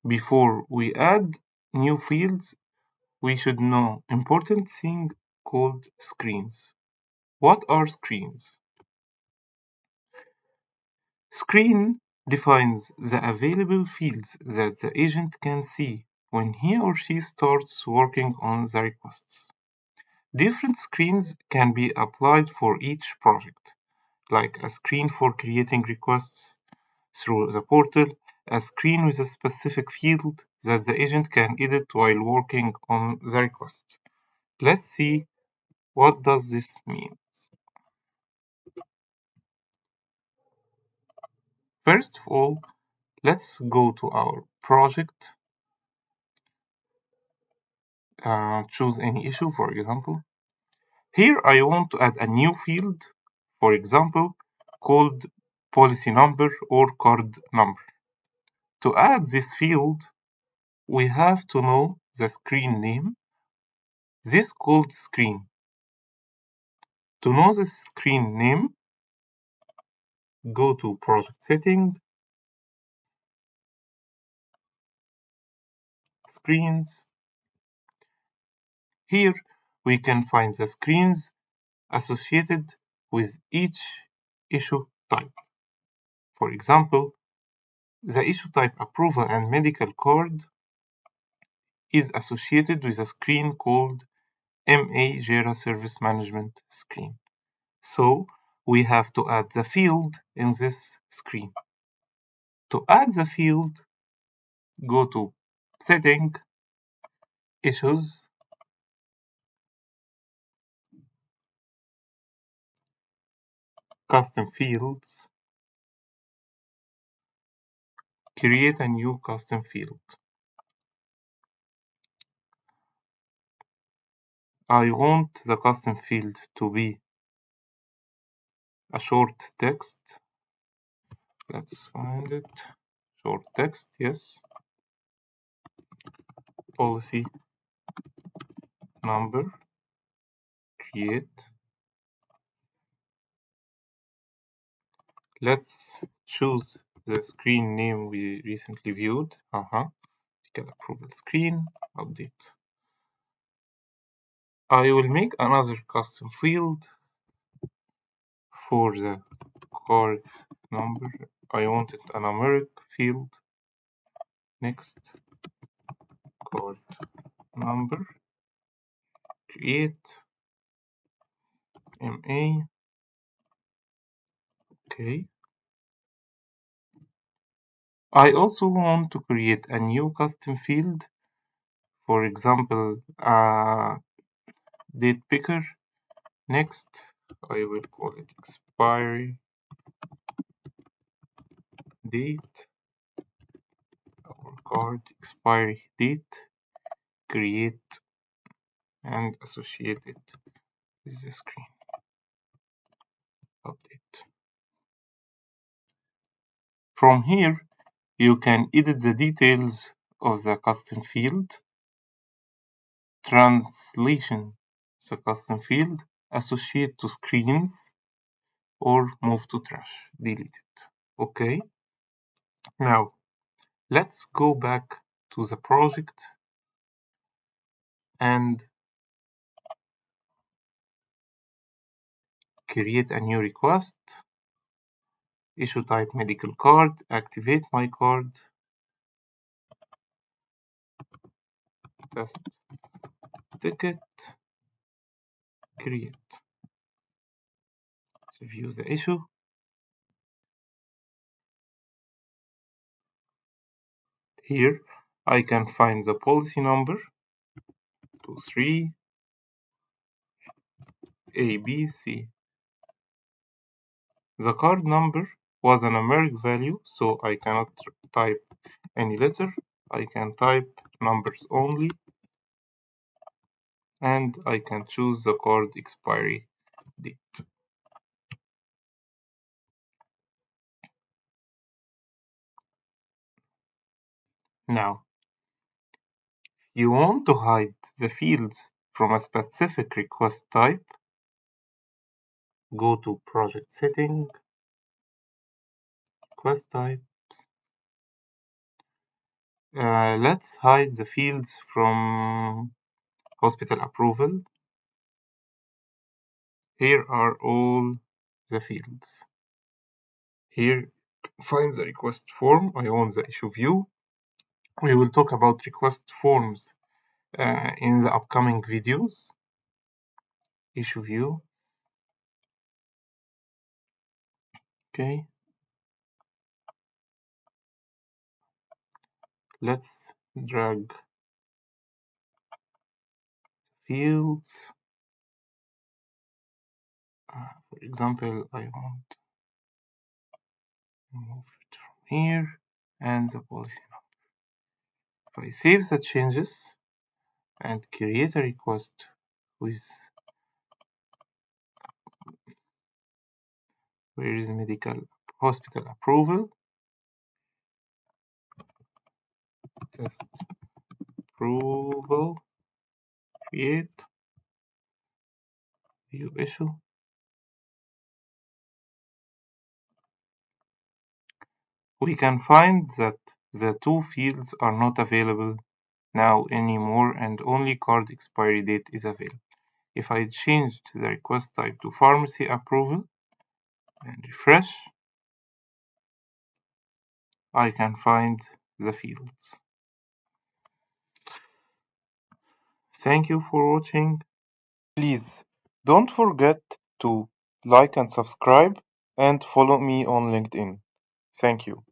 Before we add new fields, we should know important thing called screens. What are screens? Screen defines the available fields that the agent can see when he or she starts working on the requests. Different screens can be applied for each project, like a screen for creating requests through the portal, a screen with a specific field that the agent can edit while working on the request. Let's see what does this mean. First of all, let's go to our project, choose any issue, for example. Here I want to add a new field, for example, called policy number or card number. To add this field, we have to know the screen name. This called screen. To know the screen name, go to project setting, screens. Here we can find the screens associated with each issue type. For example, the issue type approval and medical card is associated with a screen called MA Jira Service Management screen. So we have to add the field in this screen. To add the field, go to Setting, Issues, Custom Fields, create a new custom field. I want the custom field to be a short text. Let's find it. Short text, yes. Policy number, create. Let's choose the screen name we recently viewed. Medical approval screen, update. I will make another custom field for the card number. I wanted a numeric field. Next, card number, create, MA, okay. I also want to create a new custom field, for example, date picker. Next, I will call it expiry date, our card expiry date, create and associate it with the screen. Update. From here, you can edit the details of the custom field, translation the custom field, associate to screens, or move to trash, delete it. Okay, now let's go back to the project and create a new request. Issue type medical card, activate my card, test ticket, create. Let's view the issue. Here I can find the policy number 23 ABC. The card number was a numeric value, so I cannot type any letter. I can type numbers only, and I can choose the card expiry date. Now, you want to hide the fields from a specific request type, go to Project Setting, Request Type, Let's hide the fields from hospital approval. Here are all the fields. Here, find the request form. I want the issue view. We will talk about request forms in the upcoming videos. Issue view. Okay. Let's drag fields. For example, I want to move it from here and the policy number. If I save the changes and create a request with where is medical hospital approval, test approval, create, view issue. We can find that the two fields are not available now anymore and only card expiry date is available. If I changed the request type to pharmacy approval and refresh, I can find the fields. Thank you for watching. Please don't forget to like and subscribe and follow me on LinkedIn. Thank you.